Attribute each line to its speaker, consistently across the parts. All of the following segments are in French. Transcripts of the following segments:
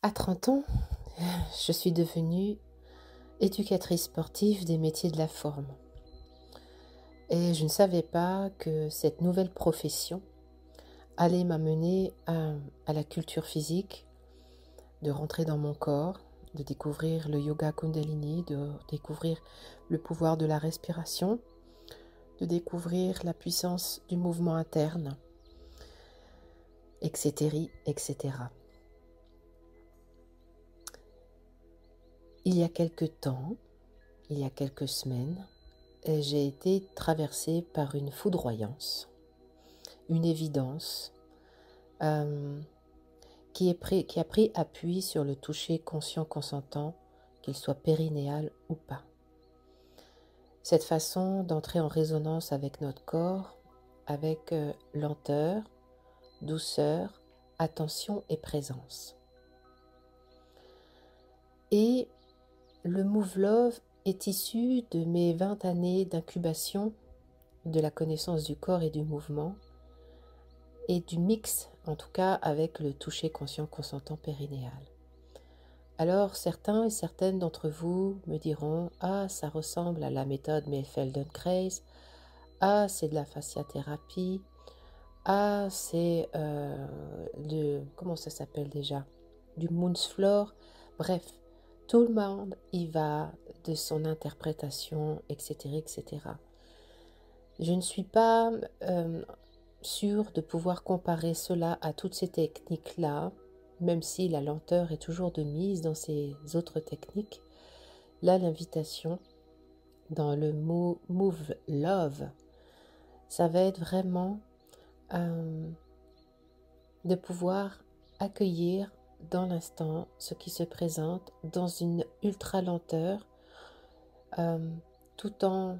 Speaker 1: À 30 ans, je suis devenue éducatrice sportive des métiers de la forme. Et je ne savais pas que cette nouvelle profession allait m'amener à la culture physique, de rentrer dans mon corps, de découvrir le yoga Kundalini, de découvrir le pouvoir de la respiration, de découvrir la puissance du mouvement interne, etc., etc. Il y a quelque temps, il y a quelques semaines, j'ai été traversée par une foudroyance, une évidence qui a pris appui sur le toucher conscient consentant, qu'il soit périnéal ou pas. Cette façon d'entrer en résonance avec notre corps, avec lenteur, douceur, attention et présence. Et le Move Love est issu de mes 20 années d'incubation de la connaissance du corps et du mouvement et du mix, en tout cas, avec le toucher conscient consentant périnéal. Alors, certains et certaines d'entre vous me diront « Ah, ça ressemble à la méthode Feldenkrais. Ah, c'est de la fasciathérapie. Ah, c'est comment ça s'appelle déjà? Du Moonsfloor. » Bref, tout le monde y va de son interprétation, etc., etc. Je ne suis pas sûre de pouvoir comparer cela à toutes ces techniques-là, même si la lenteur est toujours de mise dans ces autres techniques. Là, l'invitation dans le mot Move Love, ça va être vraiment de pouvoir accueillir dans l'instant ce qui se présente dans une ultra lenteur, tout en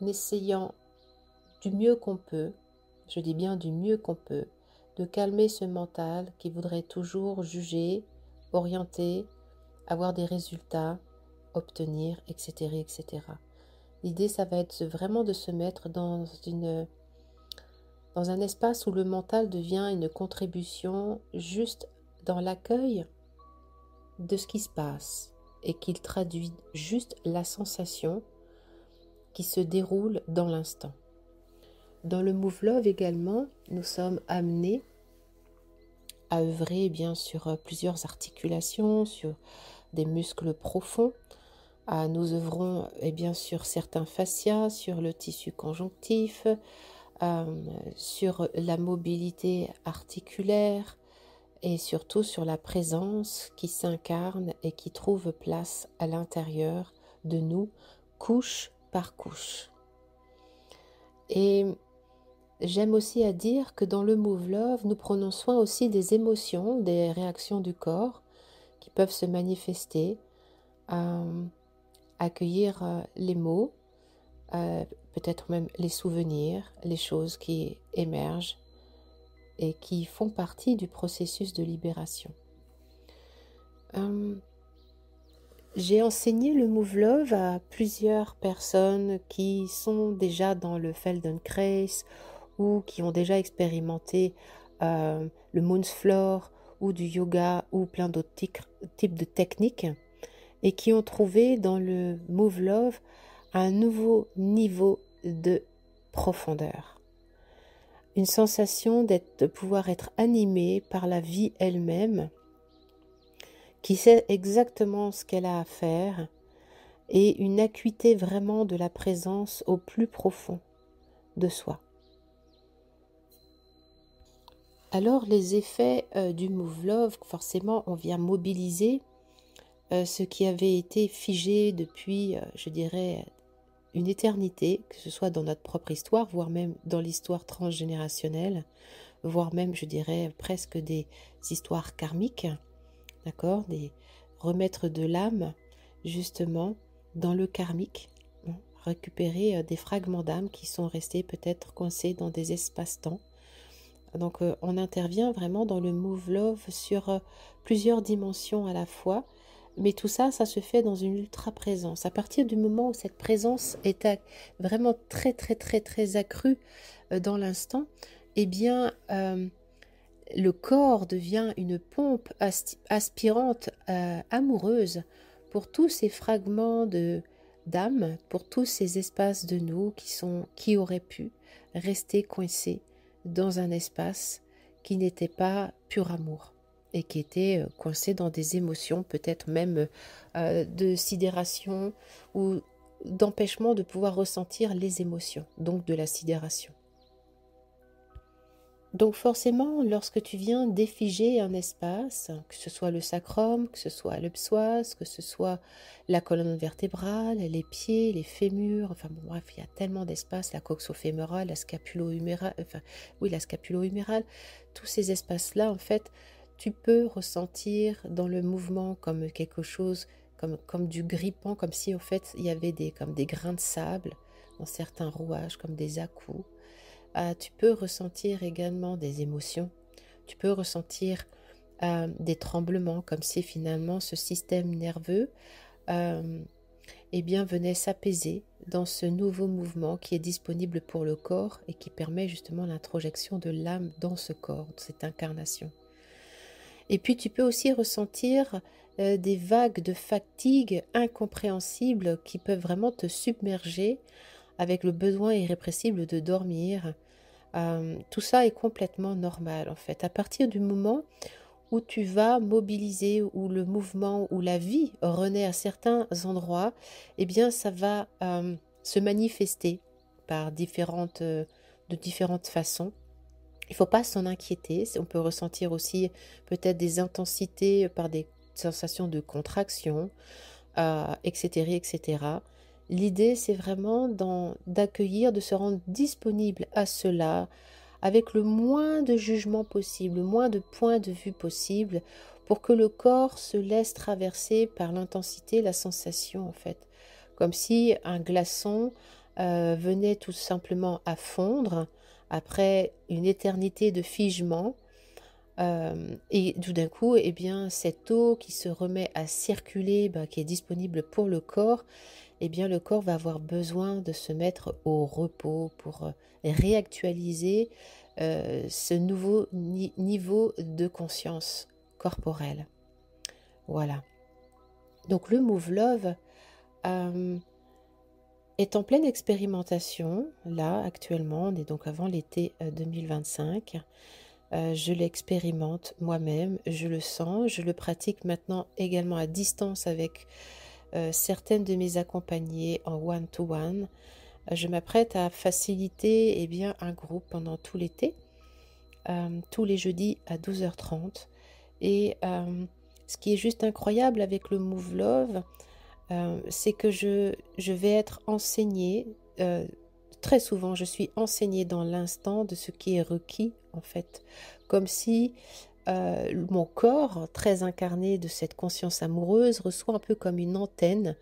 Speaker 1: essayant du mieux qu'on peut, je dis bien du mieux qu'on peut, de calmer ce mental qui voudrait toujours juger, orienter, avoir des résultats, obtenir, etc., etc. L'idée, ça va être vraiment de se mettre dans un espace où le mental devient une contribution juste dans l'accueil de ce qui se passe et qu'il traduit juste la sensation qui se déroule dans l'instant. Dans le Move Love également, nous sommes amenés à œuvrer bien sur plusieurs articulations, sur des muscles profonds. Nous œuvrons bien sur certains fascias, sur le tissu conjonctif, sur la mobilité articulaire et surtout sur la présence qui s'incarne et qui trouve place à l'intérieur de nous, couche par couche. Et j'aime aussi à dire que dans le Move Love, nous prenons soin aussi des émotions, des réactions du corps qui peuvent se manifester, accueillir les mots, peut-être même les souvenirs, les choses qui émergent et qui font partie du processus de libération. J'ai enseigné le Move Love à plusieurs personnes qui sont déjà dans le Feldenkrais ou qui ont déjà expérimenté le Moonsfloor ou du yoga ou plein d'autres types de techniques et qui ont trouvé dans le Move Love un nouveau niveau de profondeur. Une sensation de pouvoir être animé par la vie elle-même, qui sait exactement ce qu'elle a à faire, et une acuité vraiment de la présence au plus profond de soi. Alors les effets du Move Love, forcément on vient mobiliser ce qui avait été figé depuis, je dirais, une éternité, que ce soit dans notre propre histoire, voire même dans l'histoire transgénérationnelle, voire même, je dirais, presque des histoires karmiques, d'accord, remettre de l'âme, justement, dans le karmique, récupérer des fragments d'âme qui sont restés peut-être coincés dans des espaces-temps. Donc, on intervient vraiment dans le Move Love sur plusieurs dimensions à la fois, mais tout ça, ça se fait dans une ultra-présence. À partir du moment où cette présence est vraiment très, très, très, très accrue dans l'instant, eh bien, le corps devient une pompe aspirante amoureuse pour tous ces fragments d'âme, pour tous ces espaces de nous qui auraient pu rester coincés dans un espace qui n'était pas pur amour et qui était coincé dans des émotions, peut-être même de sidération ou d'empêchement de pouvoir ressentir les émotions, donc de la sidération. Donc forcément, lorsque tu viens défiger un espace, que ce soit le sacrum, que ce soit le psoas, que ce soit la colonne vertébrale, les pieds, les fémurs, enfin bon, bref, il y a tellement d'espaces, la coxo-fémorale, la scapulo-humérale, la scapulo-humérale, tous ces espaces-là, en fait, tu peux ressentir dans le mouvement comme quelque chose, comme du grippant, comme si en fait il y avait comme des grains de sable dans certains rouages, comme des à-coups. Tu peux ressentir également des émotions, tu peux ressentir des tremblements, comme si finalement ce système nerveux venait s'apaiser dans ce nouveau mouvement qui est disponible pour le corps et qui permet justement l'introjection de l'âme dans ce corps, cette incarnation. Et puis tu peux aussi ressentir des vagues de fatigue incompréhensibles qui peuvent vraiment te submerger avec le besoin irrépressible de dormir. Tout ça est complètement normal en fait. À partir du moment où tu vas mobiliser, où le mouvement, où la vie renaît à certains endroits, eh bien ça va se manifester par de différentes façons. Il ne faut pas s'en inquiéter. On peut ressentir aussi peut-être des intensités par des sensations de contraction, etc., etc. L'idée, c'est vraiment d'accueillir, de se rendre disponible à cela avec le moins de jugement possible, le moins de points de vue possible, pour que le corps se laisse traverser par l'intensité, la sensation en fait. Comme si un glaçon venait tout simplement à fondre après une éternité de figement. Et tout d'un coup, eh bien, cette eau qui se remet à circuler, qui est disponible pour le corps, eh bien, le corps va avoir besoin de se mettre au repos pour réactualiser ce nouveau niveau de conscience corporelle. Voilà. Donc, le Move Love est en pleine expérimentation, là, actuellement. On est donc avant l'été 2025. Je l'expérimente moi-même, je le sens, je le pratique maintenant également à distance avec certaines de mes accompagnées en one-to-one. Je m'apprête à faciliter un groupe pendant tout l'été, tous les jeudis à 12h30. Et ce qui est juste incroyable avec le Move Love, c'est que je vais être enseignée. Très souvent, je suis enseignée dans l'instant de ce qui est requis, en fait. Comme si mon corps, très incarné de cette conscience amoureuse, reçoit un peu comme une antenne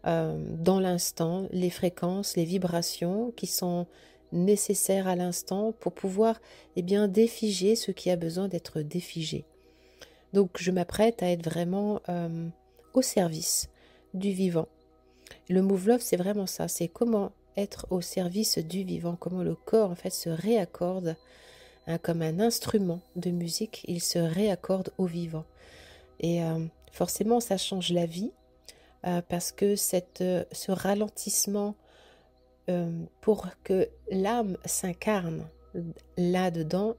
Speaker 1: dans l'instant, les fréquences, les vibrations qui sont nécessaires à l'instant pour pouvoir défiger ce qui a besoin d'être défigé. Donc, je m'apprête à être vraiment au service du vivant. Le Move Love, c'est vraiment ça, c'est comment être au service du vivant, comment le corps en fait se réaccorde comme un instrument de musique, il se réaccorde au vivant. Et forcément, ça change la vie parce que ce ralentissement pour que l'âme s'incarne là-dedans,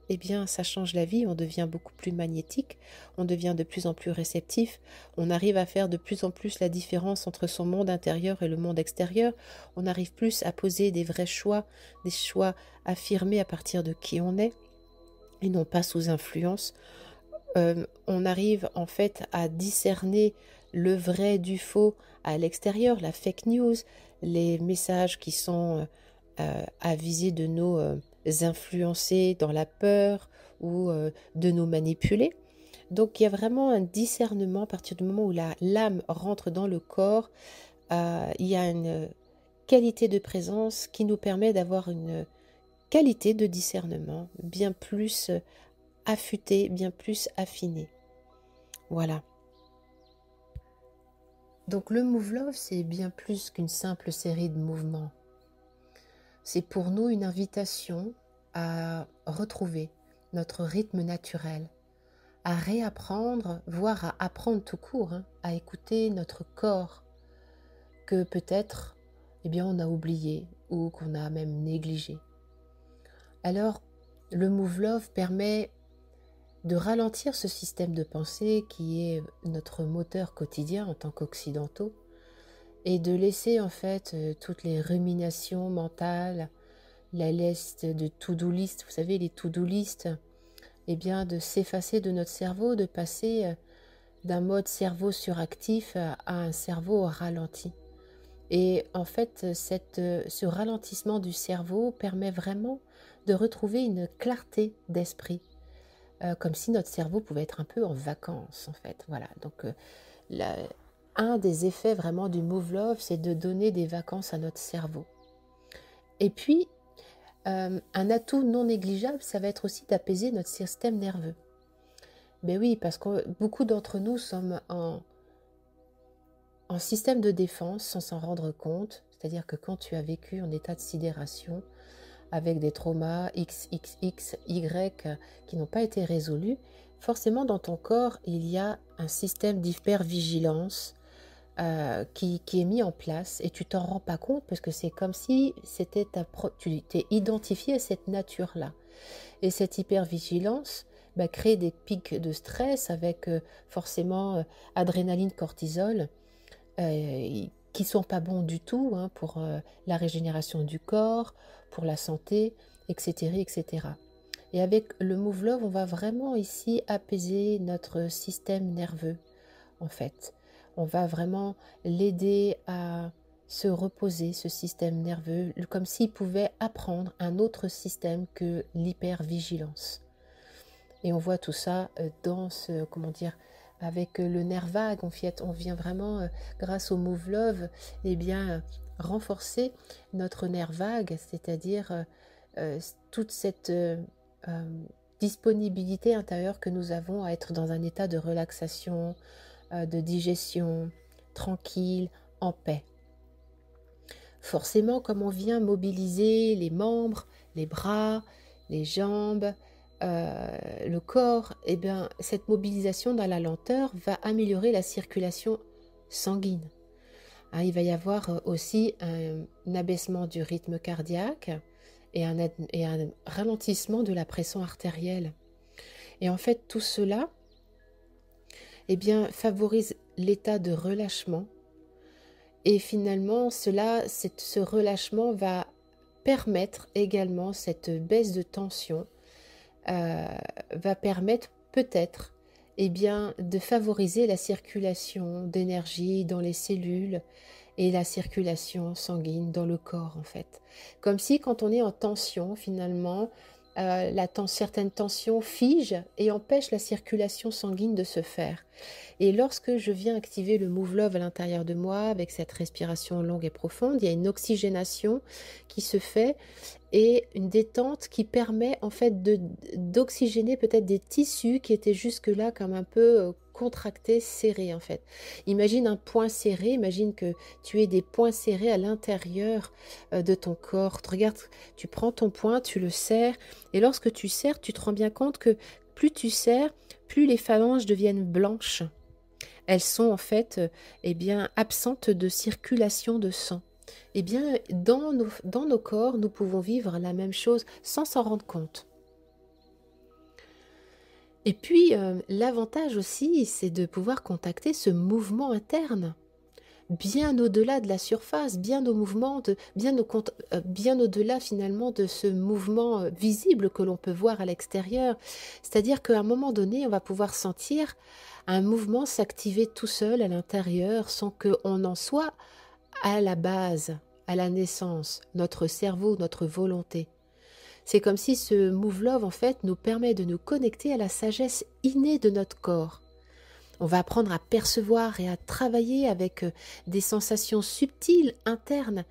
Speaker 1: ça change la vie, on devient beaucoup plus magnétique, on devient de plus en plus réceptif, on arrive à faire de plus en plus la différence entre son monde intérieur et le monde extérieur, on arrive plus à poser des vrais choix, des choix affirmés à partir de qui on est, et non pas sous influence. On arrive en fait à discerner le vrai du faux à l'extérieur, la fake news, les messages qui sont à viser de nous influencer dans la peur ou de nous manipuler. Donc il y a vraiment un discernement à partir du moment où l'âme rentre dans le corps. Il y a une qualité de présence qui nous permet d'avoir une qualité de discernement bien plus affûtée, bien plus affinée. Voilà. Donc le Move Love, c'est bien plus qu'une simple série de mouvements. C'est pour nous une invitation à retrouver notre rythme naturel, à réapprendre, voire à apprendre tout court, à écouter notre corps que peut-être on a oublié ou qu'on a même négligé. Alors, le Move Love permet de ralentir ce système de pensée qui est notre moteur quotidien en tant qu'occidentaux et de laisser en fait toutes les ruminations mentales, la liste de to-do list, vous savez les to-do list, de s'effacer de notre cerveau, de passer d'un mode cerveau suractif à un cerveau ralenti. Et en fait, ce ralentissement du cerveau permet vraiment de retrouver une clarté d'esprit, comme si notre cerveau pouvait être un peu en vacances, en fait. Voilà, donc un des effets vraiment du Move Love, c'est de donner des vacances à notre cerveau. Et puis, un atout non négligeable, ça va être aussi d'apaiser notre système nerveux. Ben oui, parce que beaucoup d'entre nous sommes en système de défense sans s'en rendre compte, c'est-à-dire que quand tu as vécu en état de sidération avec des traumas XXX, Y qui n'ont pas été résolus, forcément dans ton corps il y a un système d'hypervigilance qui est mis en place et tu t'en rends pas compte parce que c'est comme si tu t'es identifié à cette nature-là. Et cette hypervigilance crée des pics de stress avec forcément adrénaline, cortisol, qui sont pas bons du tout pour la régénération du corps, pour la santé, etc., etc. Et avec le Move Love, on va vraiment ici apaiser notre système nerveux, en fait. On va vraiment l'aider à se reposer, ce système nerveux, comme s'il pouvait apprendre un autre système que l'hypervigilance. Et on voit tout ça dans avec le nerf vague, on vient vraiment, grâce au Move Love, renforcer notre nerf vague, c'est-à-dire toute cette disponibilité intérieure que nous avons à être dans un état de relaxation, de digestion, tranquille, en paix. Forcément, comme on vient mobiliser les membres, les bras, les jambes, le corps, cette mobilisation dans la lenteur va améliorer la circulation sanguine. Il va y avoir aussi un abaissement du rythme cardiaque et un ralentissement de la pression artérielle. Et en fait, tout cela favorise l'état de relâchement. Et finalement, ce relâchement va permettre également cette baisse de tension, va permettre peut-être de favoriser la circulation d'énergie dans les cellules et la circulation sanguine dans le corps en fait. Comme si quand on est en tension finalement, certaines tensions figent et empêchent la circulation sanguine de se faire. Et lorsque je viens activer le Move Love à l'intérieur de moi, avec cette respiration longue et profonde, il y a une oxygénation qui se fait et une détente qui permet en fait d'oxygéner peut-être des tissus qui étaient jusque-là comme un peu contractés, serrés en fait. Imagine un poing serré, imagine que tu aies des poings serrés à l'intérieur de ton corps. Regarde, tu prends ton poing, tu le serres et lorsque tu serres, tu te rends bien compte que plus tu serres, plus les phalanges deviennent blanches. Elles sont en fait absentes de circulation de sang. Dans nos corps, nous pouvons vivre la même chose sans s'en rendre compte. Et puis, l'avantage aussi, c'est de pouvoir contacter ce mouvement interne, bien au-delà de la surface, bien au-delà finalement de ce mouvement visible que l'on peut voir à l'extérieur. C'est-à-dire qu'à un moment donné, on va pouvoir sentir un mouvement s'activer tout seul à l'intérieur sans qu'on en soit à la base, à la naissance, notre cerveau, notre volonté. C'est comme si ce Move Love, en fait, nous permet de nous connecter à la sagesse innée de notre corps. On va apprendre à percevoir et à travailler avec des sensations subtiles internes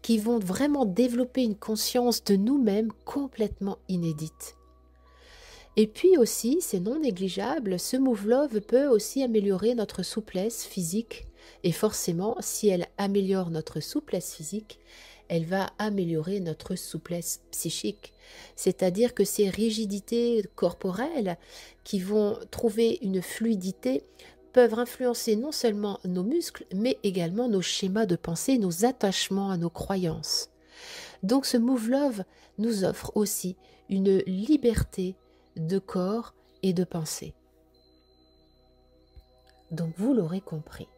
Speaker 1: qui vont vraiment développer une conscience de nous-mêmes complètement inédite. Et puis aussi, c'est non négligeable, ce Move Love peut aussi améliorer notre souplesse physique. Et forcément, si elle améliore notre souplesse physique, elle va améliorer notre souplesse psychique. C'est-à-dire que ces rigidités corporelles qui vont trouver une fluidité peuvent influencer non seulement nos muscles, mais également nos schémas de pensée, nos attachements à nos croyances. Donc ce Move Love nous offre aussi une liberté de corps et de pensée. Donc vous l'aurez compris,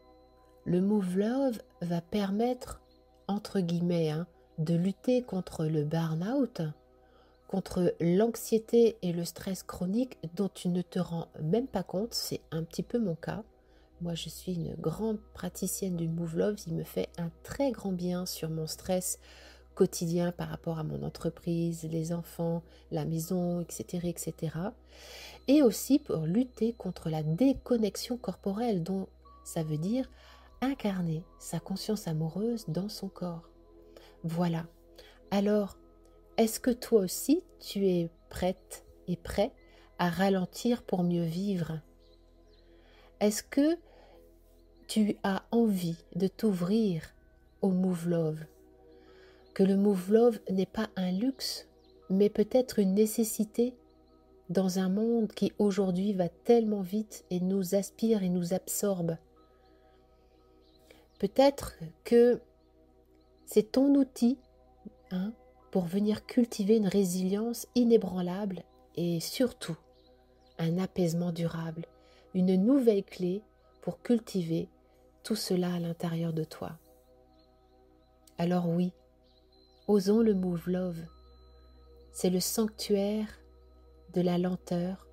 Speaker 1: le Move Love va permettre, entre guillemets, de lutter contre le burn-out, contre l'anxiété et le stress chronique dont tu ne te rends même pas compte. C'est un petit peu mon cas. Moi, je suis une grande praticienne du Move Love. Il me fait un très grand bien sur mon stress quotidien par rapport à mon entreprise, les enfants, la maison, etc., etc. Et aussi pour lutter contre la déconnexion corporelle, dont ça veut dire incarner sa conscience amoureuse dans son corps. Voilà. Alors, est-ce que toi aussi, tu es prête et prêt à ralentir pour mieux vivre? Est-ce que tu as envie de t'ouvrir au Move Love? Que le Move Love n'est pas un luxe, mais peut-être une nécessité dans un monde qui aujourd'hui va tellement vite et nous aspire et nous absorbe. Peut-être que c'est ton outil pour venir cultiver une résilience inébranlable et surtout un apaisement durable, une nouvelle clé pour cultiver tout cela à l'intérieur de toi. Alors oui, osons le Move Love. C'est le sanctuaire de la lenteur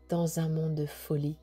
Speaker 1: dans un monde de folie.